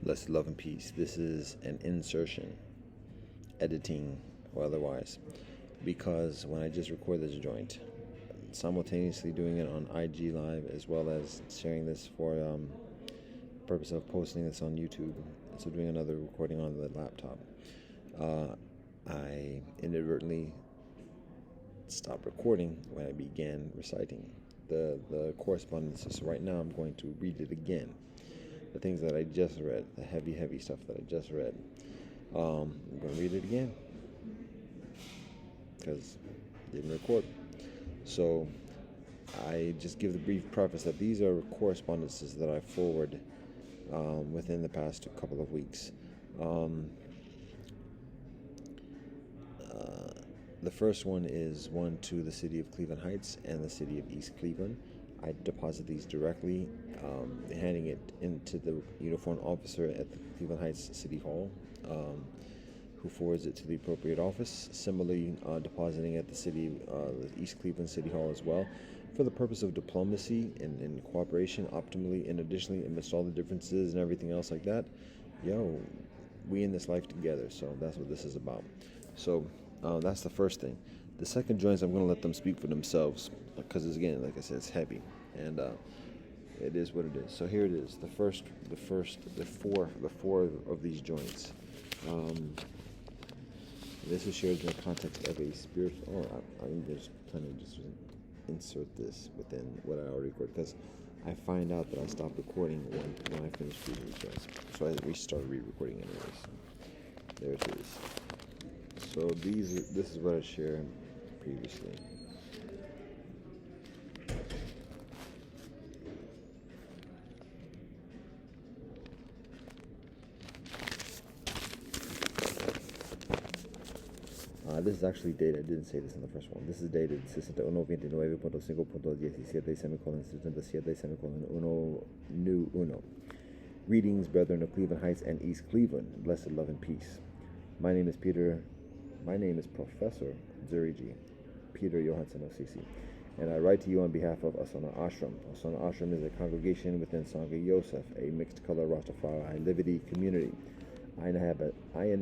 Blessed love and peace. This is an insertion, editing or otherwise, because when I just record this joint, simultaneously doing it on IG Live as well as sharing this for purpose of posting this on YouTube, so doing another recording on the laptop, I inadvertently stopped recording when I began reciting the correspondence. So right now I'm going to read it again. The things that I just read, the heavy stuff that I just read. I'm going to read it again because I didn't record. So I just give the brief preface that these are correspondences that I forward within the past couple of weeks. The first one is one to the city of Cleveland Heights and the city of East Cleveland. I deposit these directly, handing it into the uniformed officer at the Cleveland Heights City Hall, who forwards it to the appropriate office. Similarly, depositing at the East Cleveland City Hall as well, for the purpose of diplomacy and cooperation optimally. And additionally, amidst all the differences and everything else like that, we in this life together. So that's what this is about. So that's the first thing. The second joints, I'm going to let them speak for themselves, because again, like I said, it's heavy, and it is what it is. So here it is. The four of these joints. This is shared in the context of a spiritual. I mean, there's plenty. Just insert this within what I already recorded, because I find out that I stopped recording when I finished reading these joints. So I restarted re-recording anyways. There it is. So this is what I shared previously. This is actually dated. I didn't say this in the first one. This is dated 61.29.5.17, semicolon 77, semicolon 1. Greetings, brethren of Cleveland Heights and East Cleveland. Blessed love and peace. My name is Professor Zuriji, Peter Johansson OCC, and I write to you on behalf of Asana Ashram. Asana Ashram is a congregation within Sangha Yosef, a mixed color Rastafari Livity community. I and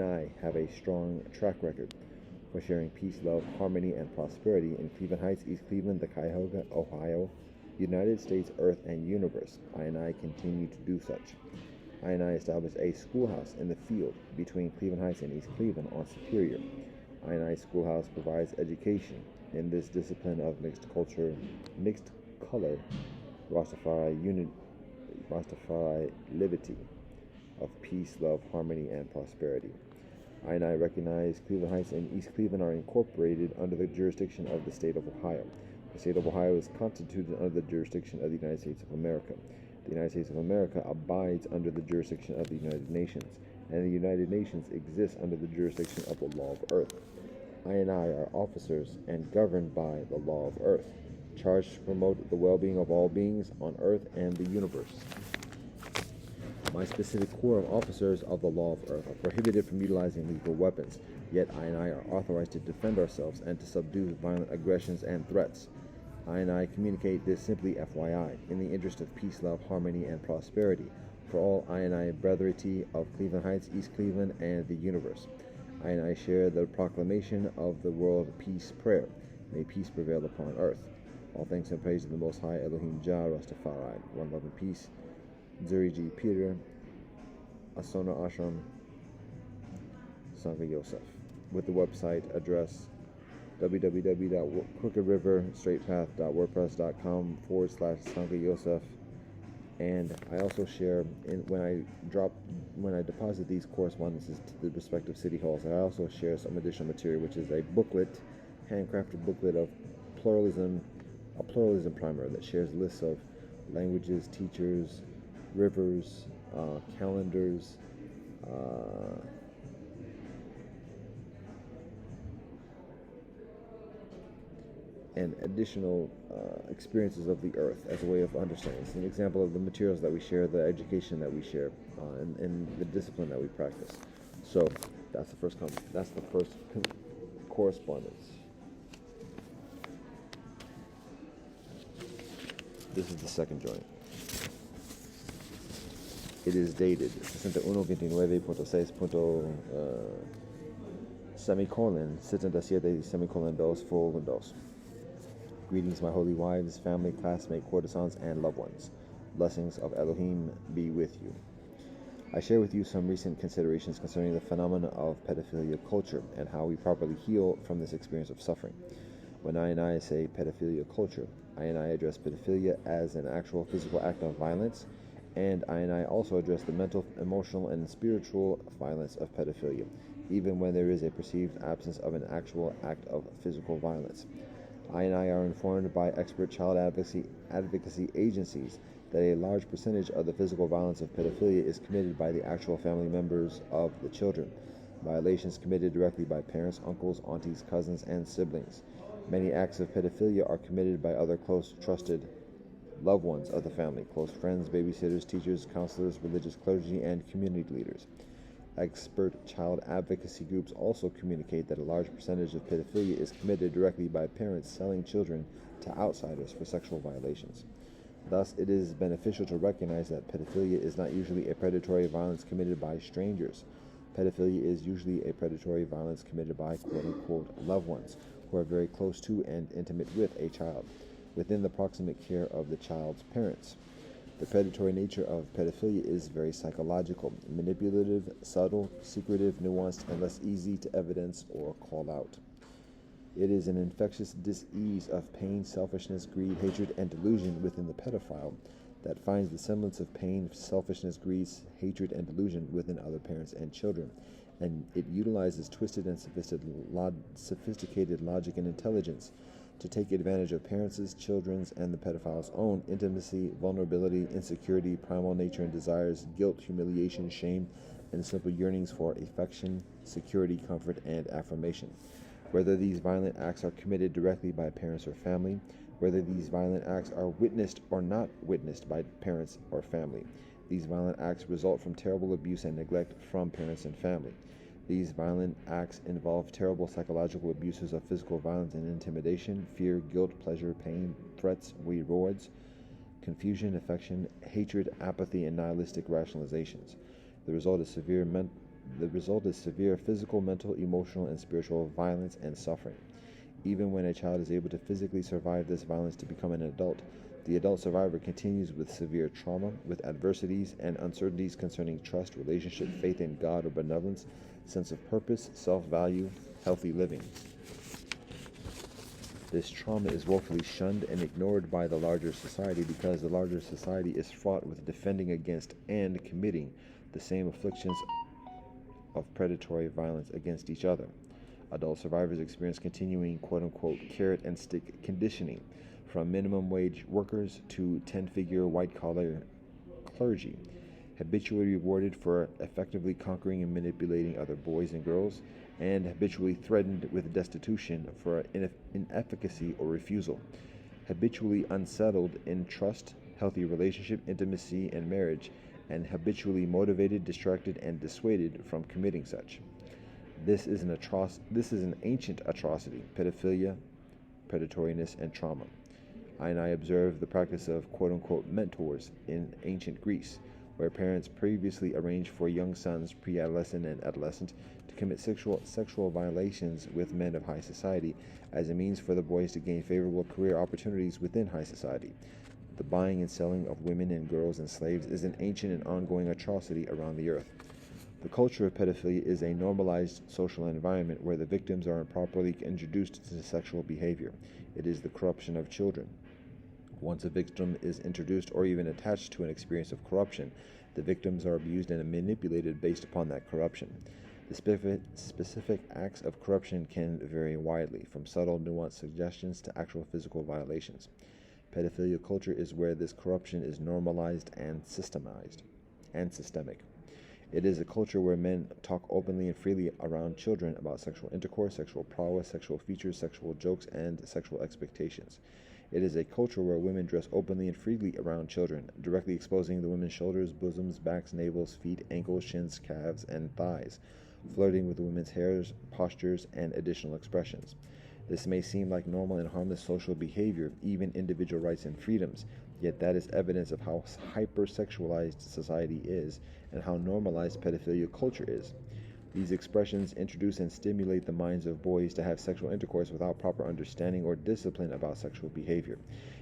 I have a strong track record for sharing peace, love, harmony, and prosperity in Cleveland Heights, East Cleveland, the Cuyahoga, Ohio, United States, Earth, and Universe. I and I continue to do such. I and I established a schoolhouse in the field between Cleveland Heights and East Cleveland on Superior. I and I Schoolhouse provides education in this discipline of mixed color, Rastafari Livity of peace, love, harmony, and prosperity. I and I recognize Cleveland Heights and East Cleveland are incorporated under the jurisdiction of the state of Ohio. The state of Ohio is constituted under the jurisdiction of the United States of America. The United States of America abides under the jurisdiction of the United Nations, and the United Nations exists under the jurisdiction of the law of earth. I and I are officers and governed by the law of earth, charged to promote the well-being of all beings on earth and the universe. My specific corps of officers of the law of earth are prohibited from utilizing lethal weapons, yet I and I are authorized to defend ourselves and to subdue violent aggressions and threats. I and I communicate this simply FYI, in the interest of peace, love, harmony, and prosperity for all I and I brethrity of Cleveland Heights, East Cleveland, and the universe. I and I share the proclamation of the world peace prayer. May peace prevail upon earth. All thanks and praise to the Most High Elohim Jah Rastafari. One love and peace. Zuriji Peter, Asona Ashram, Sangha Yosef. With the website address www.crookedriverstraightpath.wordpress.com/Sangha Yosef. And I also share when I deposit these correspondences to the respective city halls, I also share some additional material, which is a booklet, handcrafted booklet of a pluralism primer that shares lists of languages, teachers, rivers, calendars, and additional experiences of the earth as a way of understanding. It's an example of the materials that we share, the education that we share, and the discipline that we practice. So that's the first correspondence. This is the second joint. It is dated 61.29.6. Semicolon 77 semicolon 2. Greetings, my holy wives, family, classmates, courtesans, and loved ones. Blessings of Elohim be with you. I share with you some recent considerations concerning the phenomena of pedophilia culture and how we properly heal from this experience of suffering. When I say pedophilia culture, I address pedophilia as an actual physical act of violence, and I also address the mental, emotional, and spiritual violence of pedophilia, even when there is a perceived absence of an actual act of physical violence. I are informed by expert child advocacy agencies that a large percentage of the physical violence of pedophilia is committed by the actual family members of the children, violations committed directly by parents, uncles, aunties, cousins, and siblings. Many acts of pedophilia are committed by other close, trusted loved ones of the family, close friends, babysitters, teachers, counselors, religious clergy, and community leaders. Expert child advocacy groups also communicate that a large percentage of pedophilia is committed directly by parents selling children to outsiders for sexual violations. Thus, it is beneficial to recognize that pedophilia is not usually a predatory violence committed by strangers. Pedophilia is usually a predatory violence committed by quote-unquote loved ones who are very close to and intimate with a child, within the proximate care of the child's parents. The predatory nature of pedophilia is very psychological, manipulative, subtle, secretive, nuanced, and less easy to evidence or call out. It is an infectious dis-ease of pain, selfishness, greed, hatred, and delusion within the pedophile that finds the semblance of pain, selfishness, greed, hatred, and delusion within other parents and children, and it utilizes twisted and sophisticated logic and intelligence to take advantage of parents', children's, and the pedophile's own intimacy, vulnerability, insecurity, primal nature and desires, guilt, humiliation, shame, and simple yearnings for affection, security, comfort, and affirmation. Whether these violent acts are committed directly by parents or family, whether these violent acts are witnessed or not witnessed by parents or family, these violent acts result from terrible abuse and neglect from parents and family. These violent acts involve terrible psychological abuses of physical violence and intimidation, fear, guilt, pleasure, pain, threats, rewards, confusion, affection, hatred, apathy, and nihilistic rationalizations. The result is severe physical, mental, emotional, and spiritual violence and suffering. Even when a child is able to physically survive this violence to become an adult, the adult survivor continues with severe trauma, with adversities and uncertainties concerning trust, relationship, faith in God or benevolence, sense of purpose, self-value, healthy living. This trauma is woefully shunned and ignored by the larger society because the larger society is fraught with defending against and committing the same afflictions of predatory violence against each other. Adult survivors experience continuing quote-unquote carrot and stick conditioning, from minimum wage workers to 10-figure white-collar clergy, habitually rewarded for effectively conquering and manipulating other boys and girls, and habitually threatened with destitution for inefficacy or refusal, habitually unsettled in trust, healthy relationship, intimacy, and marriage, and habitually motivated, distracted, and dissuaded from committing such. This is an ancient atrocity, pedophilia, predatoriness, and trauma. I observe the practice of quote-unquote mentors in ancient Greece, where parents previously arranged for young sons, pre-adolescent and adolescent, to commit sexual violations with men of high society as a means for the boys to gain favorable career opportunities within high society. The buying and selling of women and girls and slaves is an ancient and ongoing atrocity around the earth. The culture of pedophilia is a normalized social environment where the victims are improperly introduced to sexual behavior. It is the corruption of children. Once a victim is introduced or even attached to an experience of corruption, the victims are abused and manipulated based upon that corruption. The specific acts of corruption can vary widely, from subtle, nuanced suggestions to actual physical violations. Pedophilia culture is where this corruption is normalized and systemized and systemic. It is a culture where men talk openly and freely around children about sexual intercourse, sexual prowess, sexual features, sexual jokes, and sexual expectations. It is a culture where women dress openly and freely around children, directly exposing the women's shoulders, bosoms, backs, navels, feet, ankles, shins, calves, and thighs, flirting with the women's hairs, postures, and additional expressions. This may seem like normal and harmless social behavior, even individual rights and freedoms, Yet that is evidence of how hypersexualized society is and how normalized pedophilia culture is. These expressions introduce and stimulate the minds of boys to have sexual intercourse without proper understanding or discipline about sexual behavior.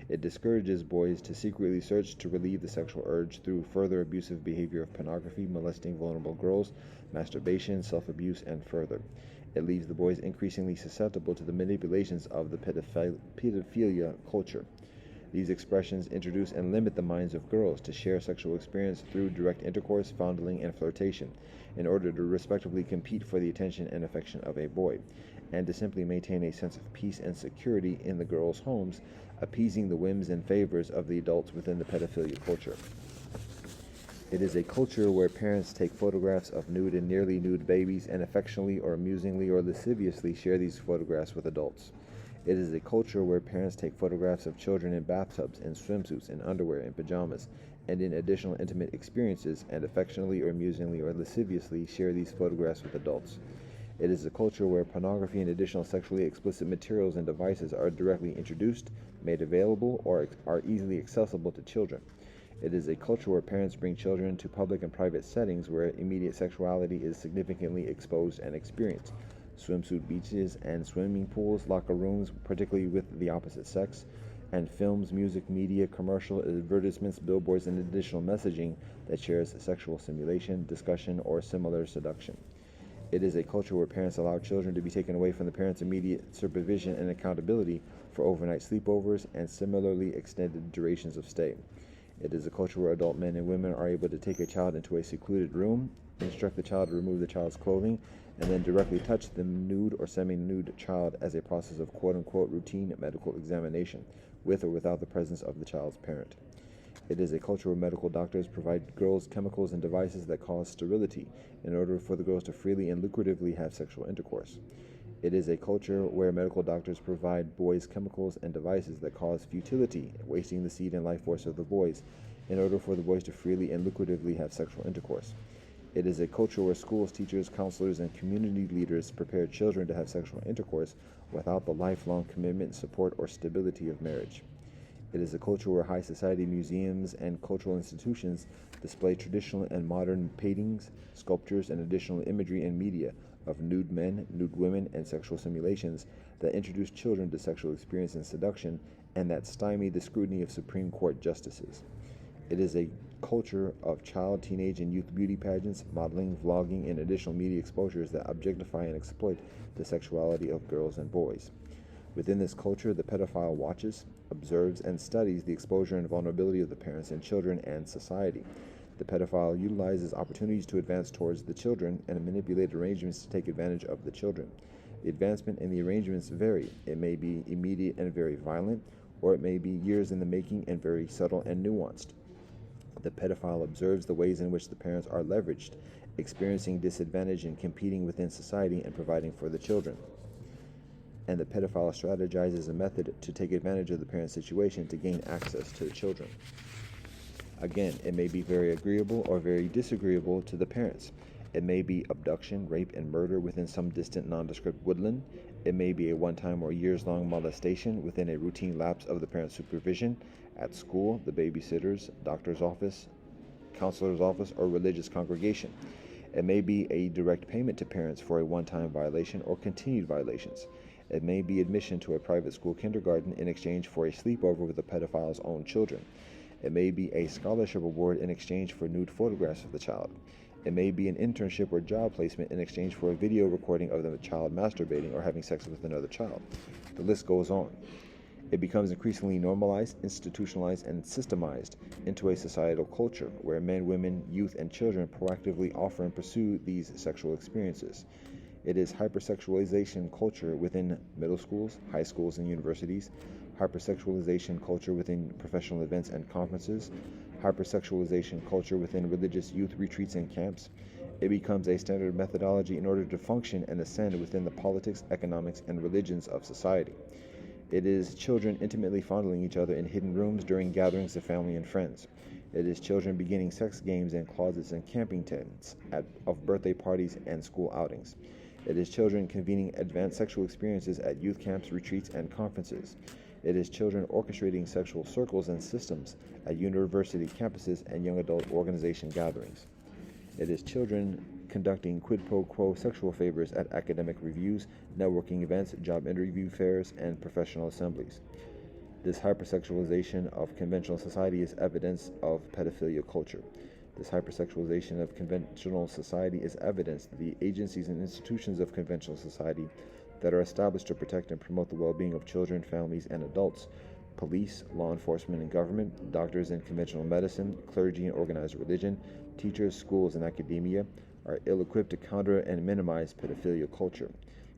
It discourages boys to secretly search to relieve the sexual urge through further abusive behavior of pornography, molesting vulnerable girls, masturbation, self-abuse, and further. It leaves the boys increasingly susceptible to the manipulations of the pedophilia culture. These expressions introduce and limit the minds of girls to share sexual experience through direct intercourse, fondling, and flirtation, in order to respectively compete for the attention and affection of a boy, and to simply maintain a sense of peace and security in the girls' homes, appeasing the whims and favors of the adults within the pedophilia culture. It is a culture where parents take photographs of nude and nearly nude babies and affectionately or amusingly or lasciviously share these photographs with adults. It is a culture where parents take photographs of children in bathtubs, in swimsuits, in underwear, in pajamas, and in additional intimate experiences, and affectionately or amusingly or lasciviously share these photographs with adults. It is a culture where pornography and additional sexually explicit materials and devices are directly introduced, made available, or are easily accessible to children. It is a culture where parents bring children to public and private settings where immediate sexuality is significantly exposed and experienced. Swimsuit beaches and swimming pools, locker rooms, particularly with the opposite sex, and films, music, media, commercial, advertisements, billboards, and additional messaging that shares sexual simulation, discussion, or similar seduction. It is a culture where parents allow children to be taken away from the parents' immediate supervision and accountability for overnight sleepovers and similarly extended durations of stay. It is a culture where adult men and women are able to take a child into a secluded room, instruct the child to remove the child's clothing, and then directly touch the nude or semi-nude child as a process of quote-unquote routine medical examination, with or without the presence of the child's parent. It is a culture where medical doctors provide girls chemicals and devices that cause sterility in order for the girls to freely and lucratively have sexual intercourse. It is a culture where medical doctors provide boys chemicals and devices that cause futility, wasting the seed and life force of the boys, in order for the boys to freely and lucratively have sexual intercourse. It is a culture where schools, teachers, counselors, and community leaders prepare children to have sexual intercourse without the lifelong commitment, support, or stability of marriage. It is a culture where high society museums and cultural institutions display traditional and modern paintings, sculptures, and additional imagery and media of nude men, nude women, and sexual simulations that introduce children to sexual experience and seduction, and that stymie the scrutiny of Supreme Court justices. It is a culture of child, teenage, and youth beauty pageants, modeling, vlogging, and additional media exposures that objectify and exploit the sexuality of girls and boys. Within this culture, the pedophile watches, observes, and studies the exposure and vulnerability of the parents and children and society. The pedophile utilizes opportunities to advance towards the children and manipulate arrangements to take advantage of the children. The advancement and the arrangements vary. It may be immediate and very violent, or it may be years in the making and very subtle and nuanced. The pedophile observes the ways in which the parents are leveraged, experiencing disadvantage and competing within society and providing for the children. And the pedophile strategizes a method to take advantage of the parent's situation to gain access to the children. Again, it may be very agreeable or very disagreeable to the parents. It may be abduction, rape, and murder within some distant nondescript woodland. It may be a one-time or years-long molestation within a routine lapse of the parent's supervision at school, the babysitter's, doctor's office, counselor's office, or religious congregation. It may be a direct payment to parents for a one-time violation or continued violations. It may be admission to a private school kindergarten in exchange for a sleepover with the pedophile's own children. It may be a scholarship award in exchange for nude photographs of the child. It may be an internship or job placement in exchange for a video recording of the child masturbating or having sex with another child. The list goes on. It becomes increasingly normalized, institutionalized, and systemized into a societal culture where men, women, youth, and children proactively offer and pursue these sexual experiences. It is hypersexualization culture within middle schools, high schools, and universities, hypersexualization culture within professional events and conferences, hypersexualization culture within religious youth retreats and camps. It becomes a standard methodology in order to function and ascend within the politics, economics, and religions of society. It is children intimately fondling each other in hidden rooms during gatherings of family and friends. It is children beginning sex games in closets and camping tents of birthday parties and school outings. It is children convening advanced sexual experiences at youth camps, retreats, and conferences. It is children orchestrating sexual circles and systems at university campuses and young adult organization gatherings. It is children conducting quid pro quo sexual favors at academic reviews, networking events, job interview fairs, and professional assemblies. This hypersexualization of conventional society is evidence of pedophilia culture. This hypersexualization of conventional society is evidence that the agencies and institutions of conventional society that are established to protect and promote the well-being of children, families, and adults, police, law enforcement and government, doctors in conventional medicine, clergy and organized religion, teachers, schools, and academia, are ill-equipped to counter and minimize pedophilia culture.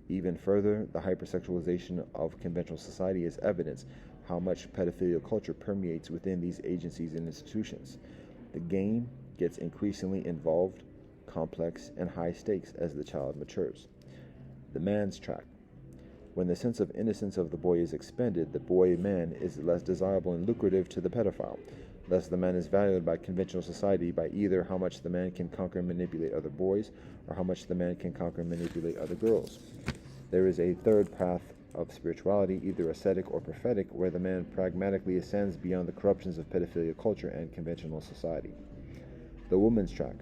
Even further, the hypersexualization of conventional society is evidence how much pedophilia culture permeates within these agencies and institutions. The game gets increasingly involved, complex, and high stakes as the child matures. The man's track. When the sense of innocence of the boy is expended, the boy-man is less desirable and lucrative to the pedophile. Thus, the man is valued by conventional society by either how much the man can conquer and manipulate other boys, or how much the man can conquer and manipulate other girls. There is a third path of spirituality, either ascetic or prophetic, where the man pragmatically ascends beyond the corruptions of pedophilia culture and conventional society. The woman's track.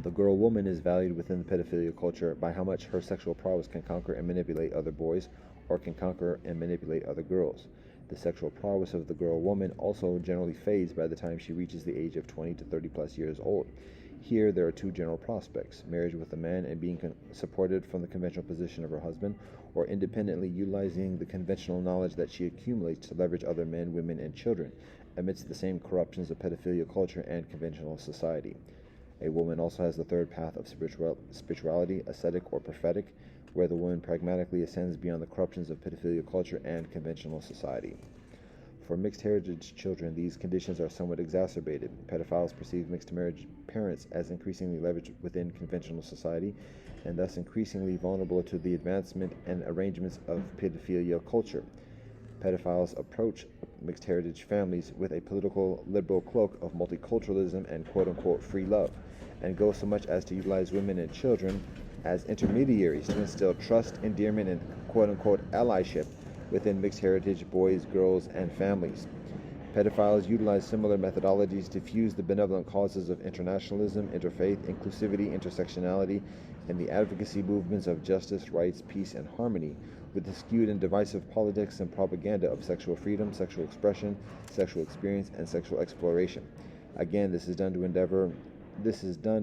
The girl woman is valued within the pedophilia culture by how much her sexual prowess can conquer and manipulate other boys, or can conquer and manipulate other girls. The sexual prowess of the girl woman also generally fades by the time she reaches the age of 20 to 30 plus years old. Here there are two general prospects: marriage with a man and being supported from the conventional position of her husband, or independently utilizing the conventional knowledge that she accumulates to leverage other men, women, and children amidst the same corruptions of pedophilia culture and conventional society. A woman also has the third path of spirituality, ascetic or prophetic, where the woman pragmatically ascends beyond the corruptions of pedophilia culture and conventional society. For mixed heritage children, these conditions are somewhat exacerbated. Pedophiles perceive mixed marriage parents as increasingly leveraged within conventional society, and thus increasingly vulnerable to the advancement and arrangements of pedophilia culture. Pedophiles approach mixed heritage families with a political liberal cloak of multiculturalism and quote-unquote free love, and go so much as to utilize women and children as intermediaries to instill trust, endearment, and quote-unquote allyship within mixed heritage boys, girls, and families. Pedophiles utilize similar methodologies to fuse the benevolent causes of internationalism, interfaith, inclusivity, intersectionality, and the advocacy movements of justice, rights, peace, and harmony with the skewed and divisive politics and propaganda of sexual freedom, sexual expression, sexual experience, and sexual exploration. Again, this is done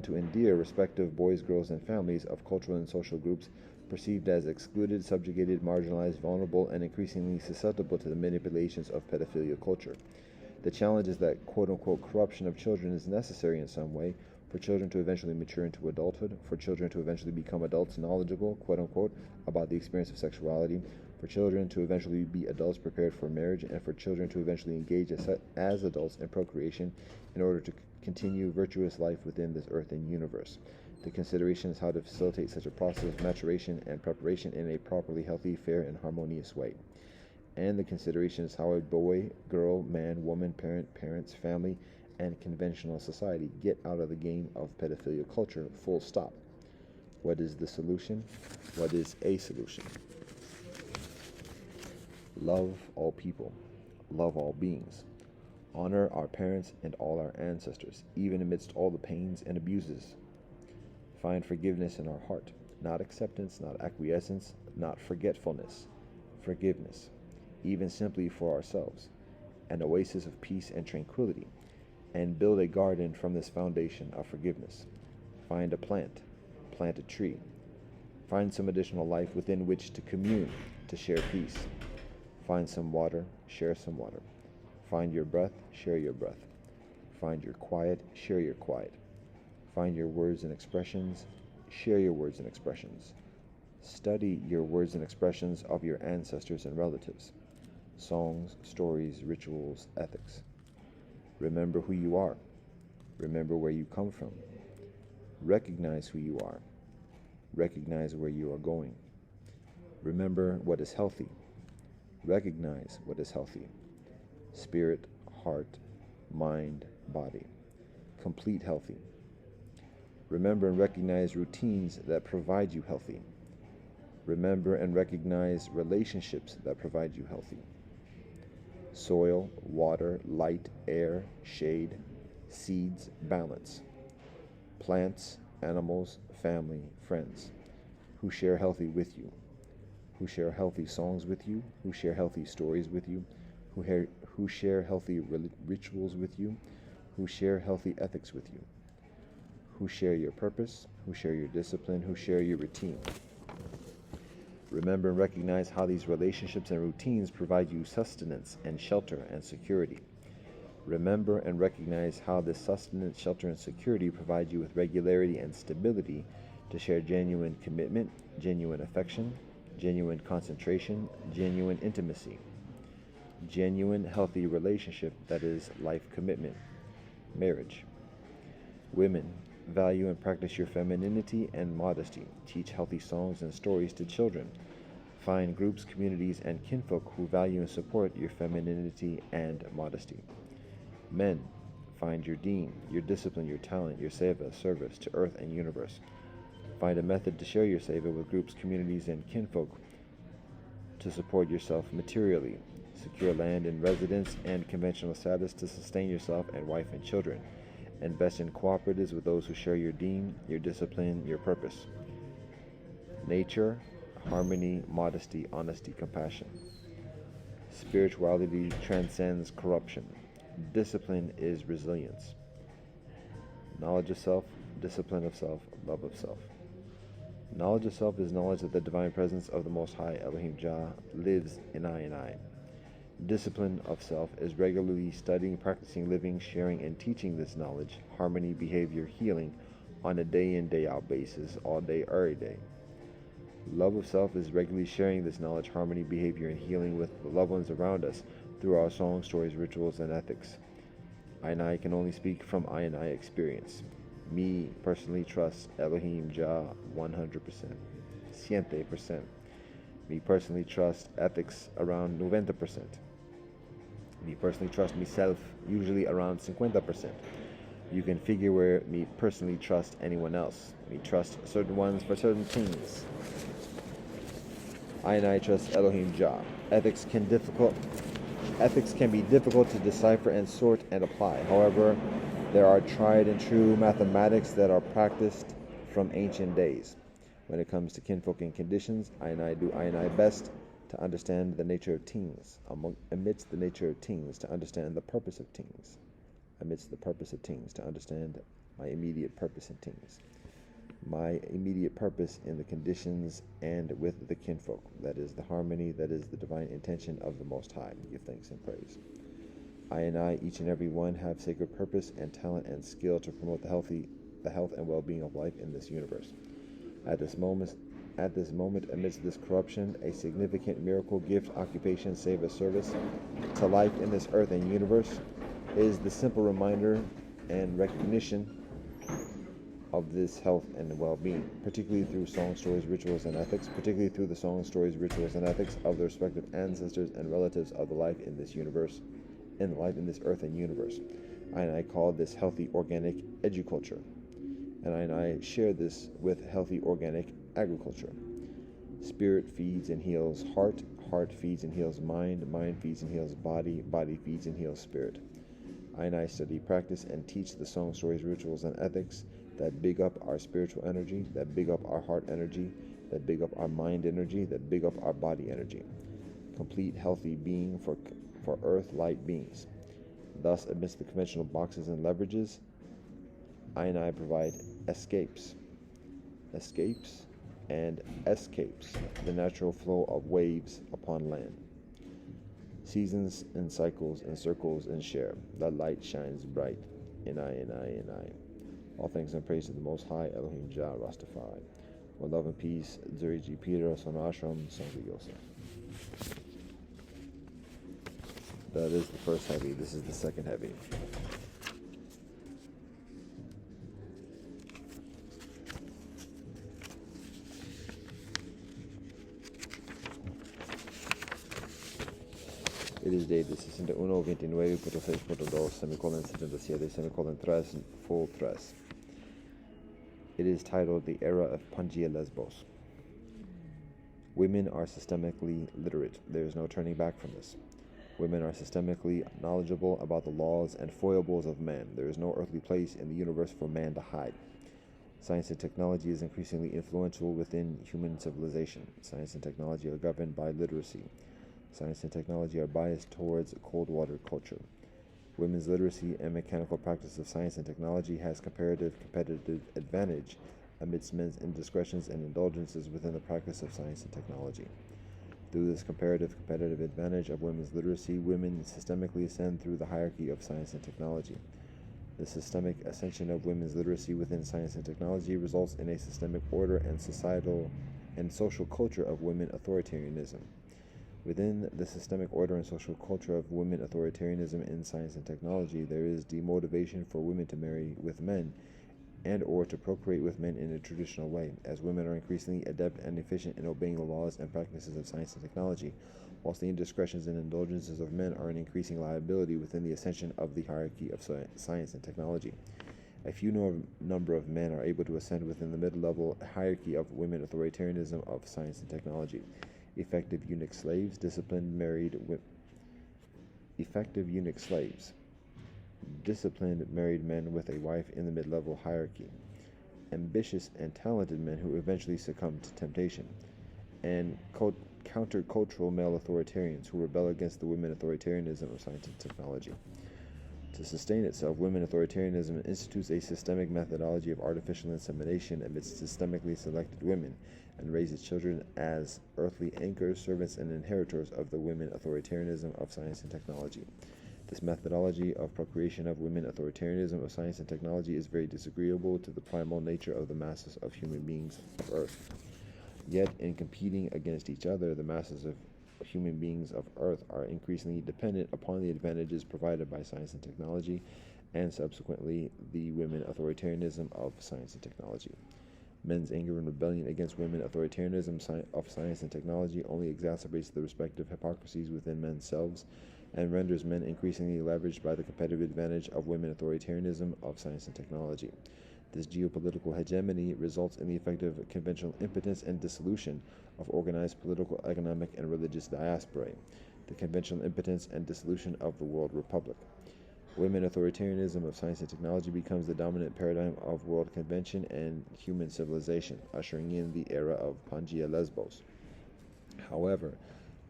to endear respective boys, girls, and families of cultural and social groups perceived as excluded, subjugated, marginalized, vulnerable, and increasingly susceptible to the manipulations of pedophilia culture. The challenge is that quote-unquote corruption of children is necessary in some way for children to eventually mature into adulthood, for children to eventually become adults knowledgeable, quote-unquote, about the experience of sexuality, for children to eventually be adults prepared for marriage, and for children to eventually engage as adults in procreation in order to continue virtuous life within this earth and universe. The consideration is how to facilitate such a process of maturation and preparation in a properly healthy, fair, and harmonious way. And the consideration is how a boy, girl, man, woman, parent, parents, family, and conventional society get out of the game of pedophilia culture, full stop. What is the solution? What is a solution? Love all people. Love all beings. Honor our parents and all our ancestors, even amidst all the pains and abuses. Find forgiveness in our heart, not acceptance, not acquiescence, not forgetfulness, forgiveness, even simply for ourselves, an oasis of peace and tranquility, and build a garden from this foundation of forgiveness. Find a plant a tree, find some additional life within which to commune, to share peace. Find some water, share some water. Find your breath, share your breath. Find your quiet, share your quiet. Find your words and expressions, share your words and expressions. Study your words and expressions of your ancestors and relatives. Songs, stories, rituals, ethics. Remember who you are. Remember where you come from. Recognize who you are. Recognize where you are going. Remember what is healthy. Recognize what is healthy. Spirit, heart, mind, body. Complete healthy. Remember and recognize routines that provide you healthy. Remember and recognize relationships that provide you healthy. soil, water, light, air, shade, seeds, balance, plants, animals, family, friends, who share healthy with you, who share healthy songs with you, who share healthy stories with you, who share healthy rituals with you, who share healthy ethics with you, who share your purpose, who share your discipline, who share your routine. Remember and recognize how these relationships and routines provide you sustenance and shelter and security. Remember and recognize how this sustenance, shelter, and security provide you with regularity and stability to share genuine commitment, genuine affection, genuine concentration, genuine intimacy, genuine healthy relationship that is life commitment, marriage. Women, value and practice your femininity and modesty. Teach healthy songs and stories to children. Find groups, communities, and kinfolk who value and support your femininity and modesty. Men, find your deen, your discipline, your talent, your seva, service to earth and universe. Find a method to share your seva with groups, communities, and kinfolk to support yourself materially. Secure land and residence and conventional status to sustain yourself and wife and children. Invest in cooperatives with those who share your deen, your discipline, your purpose. Nature, harmony, modesty, honesty, compassion. Spirituality transcends corruption. Discipline is resilience. Knowledge of self, discipline of self, love of self. Knowledge of self is knowledge that the divine presence of the Most High Elohim Jah lives in I. Discipline of self is regularly studying, practicing, living, sharing, and teaching this knowledge, harmony, behavior, healing on a day in, day out basis, all day, every day. Love of self is regularly sharing this knowledge, harmony, behavior, and healing with the loved ones around us through our songs, stories, rituals, and ethics. I can only speak from I experience. Me personally trust Elohim Jah 100%, 100%. Me personally trust ethics around 90%. Me personally trust myself usually around 50%. You can figure where me personally trust anyone else. Me trust certain ones for certain things. I trust Elohim Jah. Ethics can be difficult to decipher and sort and apply. However, there are tried and true mathematics that are practiced from ancient days. When it comes to kinfolk and conditions, I do best to understand the nature of things, amidst the nature of things, to understand the purpose of things, amidst the purpose of things, to understand my immediate purpose in things, my immediate purpose in the conditions and with the kinfolk, that is the harmony, that is the divine intention of the Most High. Give thanks and praise. I, each and every one, have sacred purpose and talent and skill to promote the health and well-being of life in this universe. At this moment, amidst this corruption, a significant miracle, gift, occupation, seva, service to life in this earth and universe is the simple reminder and recognition of this health and well-being, particularly through songs, stories, rituals, and ethics, particularly through the songs, stories, rituals, and ethics of the respective ancestors and relatives of the life in this universe, and the life in this earth and universe. I call this healthy organic educulture. And I share this with healthy organic agriculture. Spirit feeds and heals heart, heart feeds and heals mind, mind feeds and heals body, body feeds and heals spirit. I study, practice, and teach the songs, stories, rituals, and ethics that big up our spiritual energy, that big up our heart energy, that big up our mind energy, that big up our body energy. Complete healthy being for earth light beings. Thus, amidst the conventional boxes and leverages, I provide escapes, and escapes the natural flow of waves upon land. Seasons and cycles and circles and share. The light shines bright in I. All thanks and praise to the Most High Elohim Jah Rastafari. With love and peace, Zuri G. Peter, Son Ashram, Sangha Yosef. That is the first heavy. This is the second heavy. It is dated 61-29-6.2, semicolon 77, semicolon 3, full 3. It is titled The Era of Pangaea Lesbos. Women are systemically literate. There is no turning back from this. Women are systemically knowledgeable about the laws and foibles of man. There is no earthly place in the universe for man to hide. Science and technology is increasingly influential within human civilization. Science and technology are governed by literacy. Science and technology are biased towards cold water culture. Women's literacy and mechanical practice of science and technology has competitive advantage amidst men's indiscretions and indulgences within the practice of science and technology. Through this competitive advantage of women's literacy, women systemically ascend through the hierarchy of science and technology. The systemic ascension of women's literacy within science and technology results in a systemic order and societal and social culture of women authoritarianism. Within the systemic order and social culture of women authoritarianism in science and technology, there is demotivation for women to marry with men and or to procreate with men in a traditional way, as women are increasingly adept and efficient in obeying the laws and practices of science and technology, whilst the indiscretions and indulgences of men are an increasing liability within the ascension of the hierarchy of science and technology. A few number of men are able to ascend within the mid-level hierarchy of women authoritarianism of science and technology. Effective eunuch slaves, disciplined married men with a wife in the mid-level hierarchy, ambitious and talented men who eventually succumb to temptation, and countercultural male authoritarians who rebel against the women authoritarianism of science and technology. To sustain itself, women authoritarianism institutes a systemic methodology of artificial insemination amidst systemically selected women, and raises children as earthly anchors, servants, and inheritors of the women authoritarianism of science and technology. This methodology of procreation of women authoritarianism of science and technology is very disagreeable to the primal nature of the masses of human beings of Earth. Yet, in competing against each other, the masses of human beings of Earth are increasingly dependent upon the advantages provided by science and technology, and subsequently the women authoritarianism of science and technology. Men's anger and rebellion against women authoritarianism of science and technology only exacerbates the respective hypocrisies within men's selves, and renders men increasingly leveraged by the competitive advantage of women authoritarianism of science and technology. This geopolitical hegemony results in the effective conventional impotence and dissolution of organized political, economic, and religious diasporae, the conventional impotence and dissolution of the world republic. Women authoritarianism of science and technology becomes the dominant paradigm of world convention and human civilization, ushering in the era of Pangaea Lesbos. However,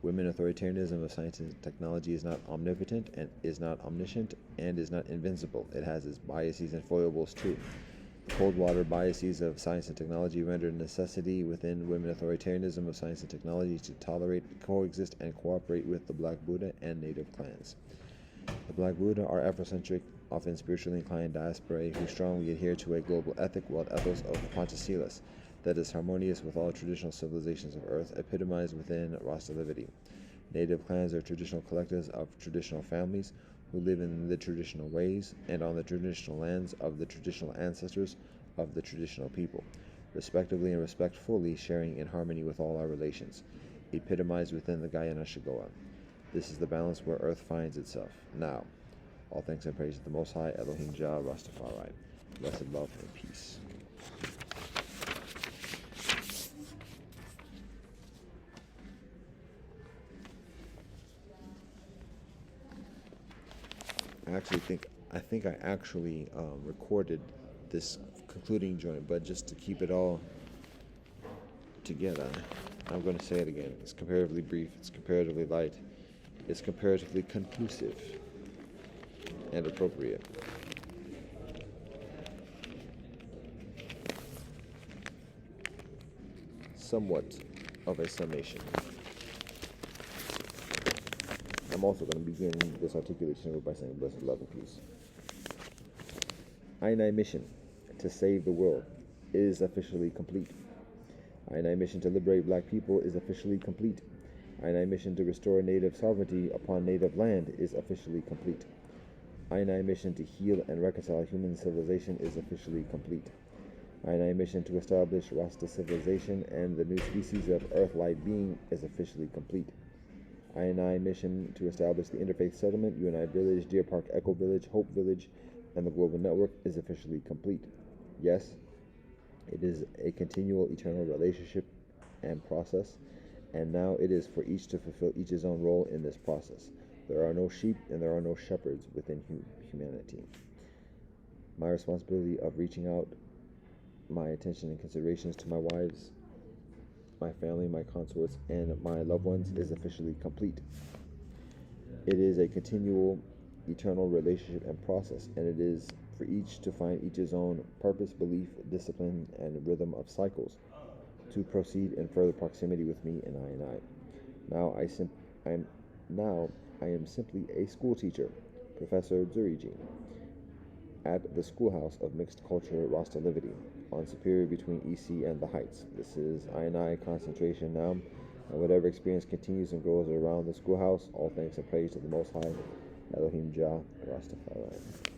women authoritarianism of science and technology is not omnipotent and is not omniscient and is not invincible. It has its biases and foibles too. The cold water biases of science and technology render necessity within women authoritarianism of science and technology to tolerate, coexist, and cooperate with the Black Buddha and native clans. The Black Buddha are Afrocentric, often spiritually inclined diasporae who strongly adhere to a global ethic, world ethos of Panchasilas, that is harmonious with all traditional civilizations of Earth, epitomized within Rastalivity. Native clans are traditional collectives of traditional families who live in the traditional ways and on the traditional lands of the traditional ancestors of the traditional people, respectively and respectfully sharing in harmony with all our relations, epitomized within the Gayana Shigoa. This is the balance where Earth finds itself. Now, all thanks and praise to the Most High, Elohim Jah Rastafari. Blessed love and peace. I think I actually recorded this concluding joint, but just to keep it all together, I'm going to say it again. It's comparatively brief, it's comparatively light, it's comparatively conclusive and appropriate. Somewhat of a summation. I'm also going to begin this articulation by saying blessed love and peace. Ainai mission to save the world is officially complete. Ainai mission to liberate black people is officially complete. Ainai mission to restore native sovereignty upon native land is officially complete. Ainai mission to heal and reconcile human civilization is officially complete. Ainai mission to establish Rasta civilization and the new species of Earth-like being is officially complete. Ainai mission to establish the Interfaith Settlement, UNI Village, Deer Park Echo Village, Hope Village, and the Global Network is officially complete. Yes, it is a continual eternal relationship and process, and now it is for each to fulfill each's own role in this process. There are no sheep and there are no shepherds within humanity. My responsibility of reaching out my attention and considerations to my wives, my family, my consorts, and my loved ones is officially complete. It is a continual, eternal relationship and process, and it is for each to find each's own purpose, belief, discipline, and rhythm of cycles to proceed in further proximity with me and I. Now I am simply a school teacher, Professor Dzurigi, at the Schoolhouse of Mixed Culture Rasta Livity on Superior between EC and the Heights. This is I concentration now, and whatever experience continues and grows around the schoolhouse, all thanks and praise to the Most High, Elohim Jah, Rastafari.